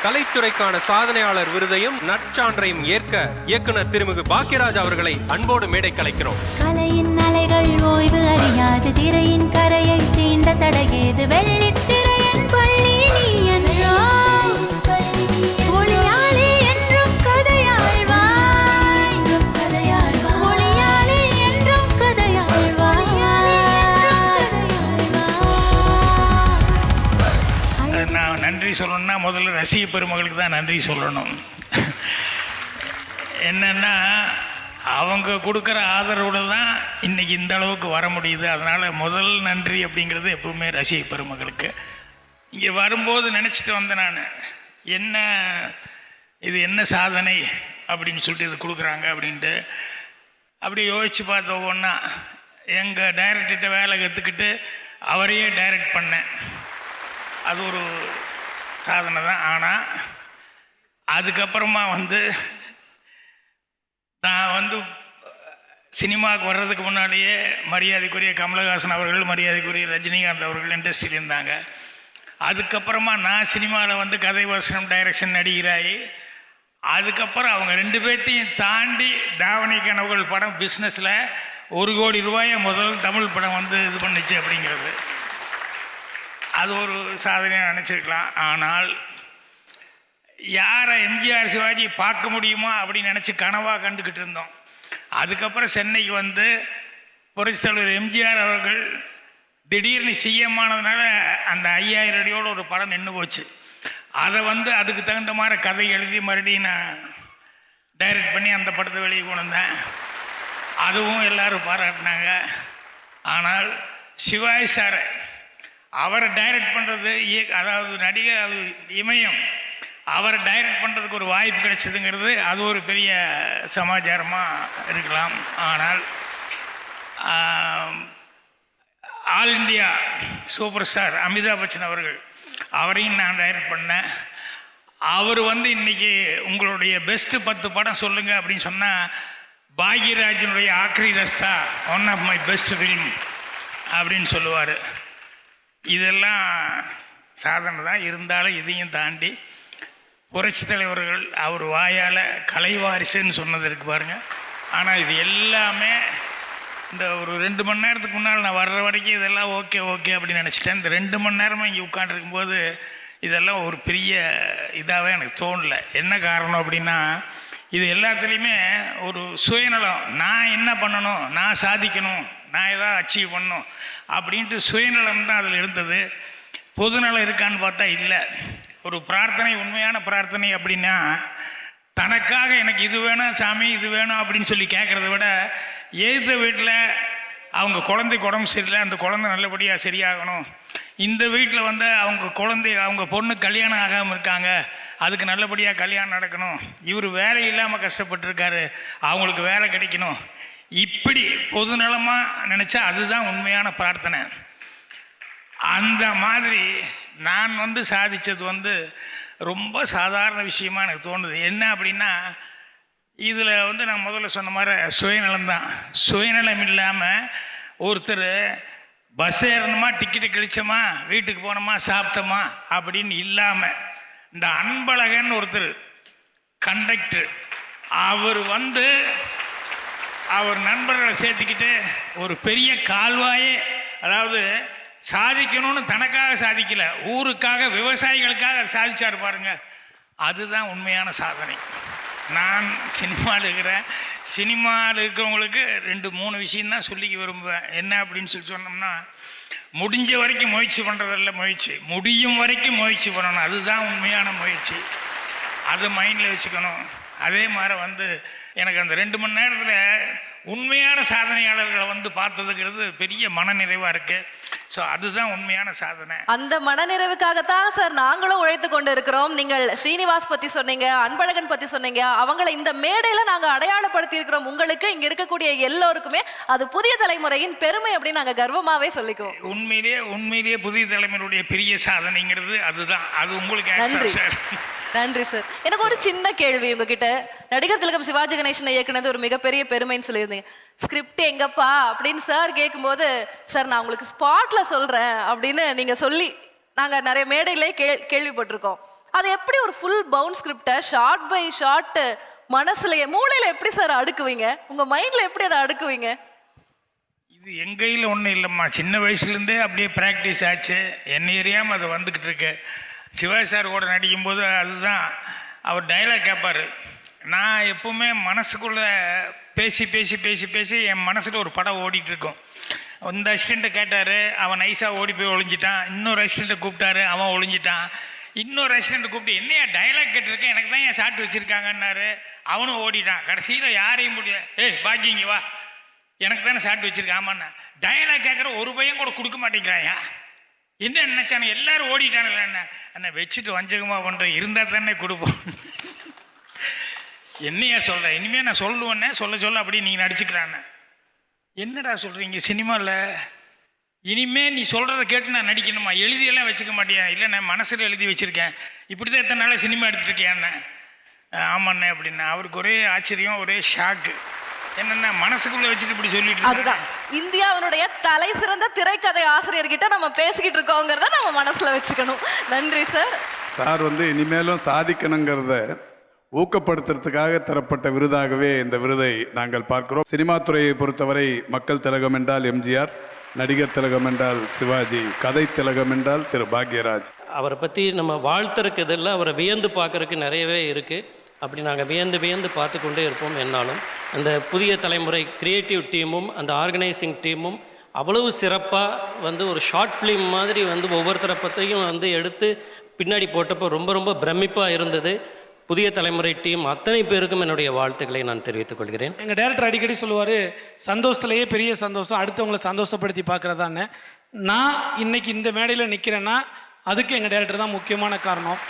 கலைத்துறைக்கான சாதனையாளர் விருதையும் நற்சான்றையும் ஏற்க இயக்குனர் திருமிகு பாக்கியராஜ் அவர்களை அன்போடு மேடை கலைக்கிறோம். கலையின் அலைகள் ஓய்வு அறியாது, திரையின் கரையை தீண்ட தடையேது, வெள்ளித்திரையின் பள்ளி நீ என்றோ ஒளியாலே என்றும் கதையாழ்வாய், ஒளியாலே என்றும் கதையாழ்வாய். நான் நன்றி சொல்லணும்னா முதல்ல ரசிக பெருமகளுக்கு தான் நன்றி சொல்லணும். என்னென்னா அவங்க கொடுக்குற ஆதரவோடு தான் இன்றைக்கி இந்த அளவுக்கு வர முடியுது. அதனால் முதல் நன்றி அப்படிங்கிறது எப்பவுமே ரசிக பெருமகளுக்கு. இங்கே வரும்போது நினச்சிட்டு வந்தேன் நான், என்ன இது என்ன சாதனை அப்படின்னு சொல்லிட்டு இது கொடுக்குறாங்க அப்படின்ட்டு. அப்படி யோசித்து பார்த்த ஒவ்வொன்றா எங்கள் டைரக்டர்கிட்ட வேலை கற்றுக்கிட்டு அவரையே டைரக்ட் பண்ணேன். அது ஒரு சாதனை தான். ஆனால் அதுக்கப்புறமா நான் சினிமாவுக்கு வர்றதுக்கு முன்னாடியே மரியாதைக்குரிய கமலஹாசன் அவர்கள், மரியாதைக்குரிய ரஜினிகாந்த் அவர்கள் இண்டஸ்ட்ரியில் இருந்தாங்க. அதுக்கப்புறமா நான் சினிமாவில் கதை வசனம் டைரக்ஷன் நடிகராகி, அதுக்கப்புறம் அவங்க 2 பேர்த்தையும் தாண்டி தாவணி கனவுகள் படம் பிஸ்னஸில் 1 கோடி ரூபாயை முதல் தமிழ் படம் இது பண்ணுச்சு அப்படிங்கிறது அது ஒரு சாதனையாக நினச்சிருக்கலாம். ஆனால் யாரை எம்ஜிஆர் சிவாஜி பார்க்க முடியுமா அப்படின்னு நினச்சி கனவாக கண்டுக்கிட்டு இருந்தோம். அதுக்கப்புறம் சென்னைக்கு புரட்சித் தலைவர் எம்ஜிஆர் அவர்கள் திடீர்னு சிஎம்மானதுனால அந்த 5000 அடியோட ஒரு படம் நின்று போச்சு. அதை அதுக்கு தகுந்த மாதிரி கதை எழுதி மறுபடியும் நான் டைரக்ட் பண்ணி அந்த படத்தை வெளியே கொண்டு வந்தேன். அதுவும் எல்லோரும் பாராட்டினாங்க. ஆனால் சிவாஜி சாரை அவரை டைரக்ட் பண்ணுறது, அதாவது நடிகர் இமயம் அவரை டைரக்ட் பண்ணுறதுக்கு ஒரு வாய்ப்பு கிடைச்சதுங்கிறது அது ஒரு பெரிய சமாச்சாரமாக இருக்கலாம். ஆனால் all India super star Amitabh Bachchan அவரையும் நான் டைரக்ட் பண்ணேன். அவர் இன்றைக்கி உங்களுடைய பெஸ்ட்டு 10 படம் சொல்லுங்கள் அப்படின்னு சொன்னால் பாக்யராஜனுடைய Aakhri Raasta one of my best film அப்படின்னு சொல்லுவார். இதெல்லாம் சாதனை தான். இருந்தாலும் இதையும் தாண்டி புரட்சி தலைவர்கள் அவர் வாயால் கலைவாரிசுன்னு சொன்னது இருக்கு பாருங்கள். ஆனால் இது எல்லாமே இந்த ஒரு 2 மணி நேரத்துக்கு முன்னால் நான் வர்ற வரைக்கும் இதெல்லாம் ஓகே அப்படின்னு நினச்சிட்டேன். இந்த 2 மணி நேரமாக இங்கே உட்காந்துருக்கும்போது இதெல்லாம் ஒரு பெரிய இதாகவே எனக்கு தோணலை. என்ன காரணம் அப்படின்னா, இது எல்லாத்துலேயுமே ஒரு சுயநலம், நான் என்ன பண்ணணும், நான் சாதிக்கணும், நான் எதாவது அச்சீவ் பண்ணணும் அப்படின்ட்டு சுயநலம் தான் அதில் இருந்தது. பொதுநலம் இருக்கான்னு பார்த்தா இல்லை. ஒரு பிரார்த்தனை, உண்மையான பிரார்த்தனை அப்படின்னா தனக்காக எனக்கு இது வேணும் சாமி இது வேணும் அப்படின்னு சொல்லி கேட்குறத விட, எதிர்த்த வீட்டில் அவங்க குழந்தைக்கு உடம்பு சரியில்லை, அந்த குழந்தை நல்லபடியாக சரியாகணும், இந்த வீட்டில் அவங்க பொண்ணு கல்யாணம் ஆகாமல் இருக்காங்க, அதுக்கு நல்லபடியாக கல்யாணம் நடக்கணும், இவர் வேலை இல்லாமல் கஷ்டப்பட்டுருக்காரு, அவங்களுக்கு வேலை கிடைக்கணும், இப்படி பொதுநலமாக நினச்சா அதுதான் உண்மையான பிரார்த்தனை. அந்த மாதிரி நான் சாதித்தது ரொம்ப சாதாரண விஷயமா எனக்கு தோணுது. என்ன அப்படின்னா, இதில் நான் முதல்ல சொன்ன மாதிரி சுயநலம்தான். சுயநலம் இல்லாமல் ஒருத்தர் பஸ் ஏறணுமா, டிக்கெட்டு கிழிச்சோமா, வீட்டுக்கு போனோமா, சாப்பிட்டோமா அப்படின்னு இல்லாமல், இந்த அன்பழகன் ஒருத்தர் கண்டக்டர், அவர் அவர் நண்பர்களை சேர்த்துக்கிட்டு ஒரு பெரிய கால்வாயே, அதாவது சாதிக்கணும்னு தனக்காக சாதிக்கல, ஊருக்காக விவசாயிகளுக்காக சாதிச்சார் பாருங்க. அதுதான் உண்மையான சாதனை. நான் சினிமாவில் இருக்கிறவங்களுக்கு 2-3 விஷயந்தான் சொல்லிக்க விரும்புவேன். என்ன அப்படின்னு சொன்னோம்னா, முடிஞ்ச வரைக்கும் முயற்சி பண்ணுறதில்ல, முடியும் வரைக்கும் முயற்சி பண்ணணும். அதுதான் உண்மையான முயற்சி. அதை மைண்டில் வச்சுக்கணும். அதே மாதிரி எனக்கு அந்த 2 மணி நேரத்தில் உண்மையான சாதனையாளர்களை பார்த்ததுங்கிறது பெரிய மனநிறைவாக இருக்குது. ஸோ அதுதான் உண்மையான சாதனை. அந்த மனநிறைவுக்காகத்தான் சார் நாங்களும் உழைத்து கொண்டு இருக்கிறோம். நீங்கள் ஸ்ரீனிவாஸ் பற்றி சொன்னீங்க, அன்பழகன் பற்றி சொன்னீங்க, அவங்களை இந்த மேடையில் நாங்கள் அடையாளப்படுத்தி இருக்கிறோம். உங்களுக்கு இங்கே இருக்கக்கூடிய எல்லோருக்குமே அது புதிய தலைமுறையின் பெருமை அப்படின்னு நாங்கள் கர்வமாகவே சொல்லிக்குவோம். உண்மையிலேயே புதிய தலைமுறையுடைய பெரிய சாதனைங்கிறது அதுதான். அது உங்களுக்கு நன்றி சார். நன்றி சார். எனக்கு ஒரு சின்ன கேள்வி உங்ககிட்ட. நடிகர் திலகம் சிவாஜி கணேசனை இயக்குனது ஒரு மிகப்பெரிய பெருமைன்னு சொல்லியிருந்தீங்க. ஸ்கிரிப்ட் எங்கப்பா அப்படின்னு சார் கேட்கும்போது, சார் நான் உங்களுக்கு ஸ்பாட்ல சொல்றேன் அப்படின்னு நீங்க சொல்லி நாங்க நிறைய மேடையிலே கேள்விப்பட்டிருக்கோம். அது எப்படி ஒரு ஃபுல் பவுன் ஸ்கிரிப்டை ஷார்ட் பை ஷார்ட் மனசுலயே மூளையில எப்படி சார் அடுக்குவீங்க? உங்க மைண்ட்ல எப்படி அதை அடுக்குவீங்க? இது என் கையில் ஒன்றும் இல்லைம்மா, சின்ன வயசுலேருந்தே அப்படியே ப்ராக்டிஸ் ஆச்சு, என்ன எரியாமல் அது வந்துக்கிட்டு இருக்கு. சிவாஜி சார் கூட நடிக்கும்போது அதுதான் அவர் டைலாக் கேட்பார். நான் எப்பவுமே மனசுக்குள்ளே பேசி பேசி பேசி பேசி என் மனசில் ஒரு படம் ஓடிட்டு இருக்கும். இந்த அசிஸ்டண்ட்டை கேட்டார், அவன் நைஸாக ஓடி போய் ஒளிஞ்சிட்டான். இன்னொரு அசிஸ்டண்ட்டை கூப்பிட்டாரு, அவன் ஒளிஞ்சிட்டான். இன்னொரு அசிஸ்டண்ட்டை கூப்பிட்டு என்னையா டைலாக் கேட்டிருக்கேன், எனக்கு தான் ஏன் ஷார்ட் வச்சுருக்காங்கன்னாரு, அவனும் ஓடிட்டான். கடைசியில் யாரையும் முடியாது, ஏய் பாக்கிங்க வா, எனக்கு தானே ஷார்ட் வச்சுருக்கேன். ஆமாண்ணா, டைலாக் கேட்குற ஒரு பையன் கூட கொடுக்க மாட்டேங்கிறாயா, என்ன நினச்சானு எல்லாரும் ஓடிட்டானுங்களா? என்ன அண்ணா வச்சுட்டு வஞ்சகமாக பண்ணுறேன், இருந்தால் தானே கொடுப்போம். என்னையா சொல்கிறேன், இனிமேல் நான் சொல்லுவேன்னே சொல்ல அப்படி நீங்கள் நடிச்சுக்கிறான்னு. என்னடா சொல்கிறீங்க சினிமாவில், இனிமே நீ சொல்கிறத கேட்டு நான் நடிக்கணுமா? எழுதியெல்லாம் வச்சுக்க மாட்டியா? இல்லை நான் மனசில் எழுதி வச்சுருக்கேன், இப்படி தான் எத்தனை நாளாக சினிமா எடுத்துகிட்ருக்கியாண்ணே. ஆமாண்ணே அப்படின்னா அவருக்கு ஒரே ஆச்சரியம், ஒரே ஷாக்கு. என்னென்ன மனசுக்குள்ளே வச்சுட்டு இப்படி சொல்லிட்டு. அதுதான் இந்தியாவினுடைய தலை சிறந்த திரைக்கதை ஆசிரியர்கிட்ட நம்ம பேசிக்கிட்டு இருக்கோங்கிறத நம்ம மனசில் வச்சுக்கணும். நன்றி சார். சார் இனிமேலும் சாதிக்கணுங்கிறத ஊக்கப்படுத்துறதுக்காக தரப்பட்ட விருதாகவே இந்த விருதை நாங்கள் பார்க்கிறோம். சினிமா துறையை பொறுத்தவரை மக்கள் திலகம் என்றால் எம்ஜிஆர், நடிகர் திலகம் என்றால் சிவாஜி, கதை திலகம் என்றால் திரு பாக்யராஜ். அவரை பற்றி நம்ம வாழ்த்துறதுக்கு இதில் அவரை வியந்து பார்க்குறதுக்கு நிறையவே இருக்குது. அப்படி நாங்கள் வியந்து பார்த்து கொண்டே இருப்போம் என்னாலும். அந்த புதிய தலைமுறை கிரியேட்டிவ் டீமும் அந்த ஆர்கனைசிங் டீமும் அவ்வளவு சிறப்பாக ஒரு ஷார்ட் ஃபிலிம் மாதிரி ஒவ்வொருத்தரை பற்றியும் எடுத்து பின்னாடி போட்டப்போ ரொம்ப பிரமிப்பாக இருந்தது. புதிய தலைமுறை டீம் அத்தனை பேருக்கும் என்னுடைய வாழ்த்துக்களை நான் தெரிவித்துக் கொள்கிறேன். எங்கள் டைரக்டர் அடிக்கடி சொல்லுவார், சந்தோஷத்துலேயே பெரிய சந்தோஷம் அடுத்தவங்களை சந்தோஷப்படுத்தி பார்க்குறதான்னு. நான் இன்னைக்கு இந்த மேடையில் நிற்கிறேன்னா அதுக்கு எங்கள் டைரக்டர் தான் முக்கியமான காரணம்.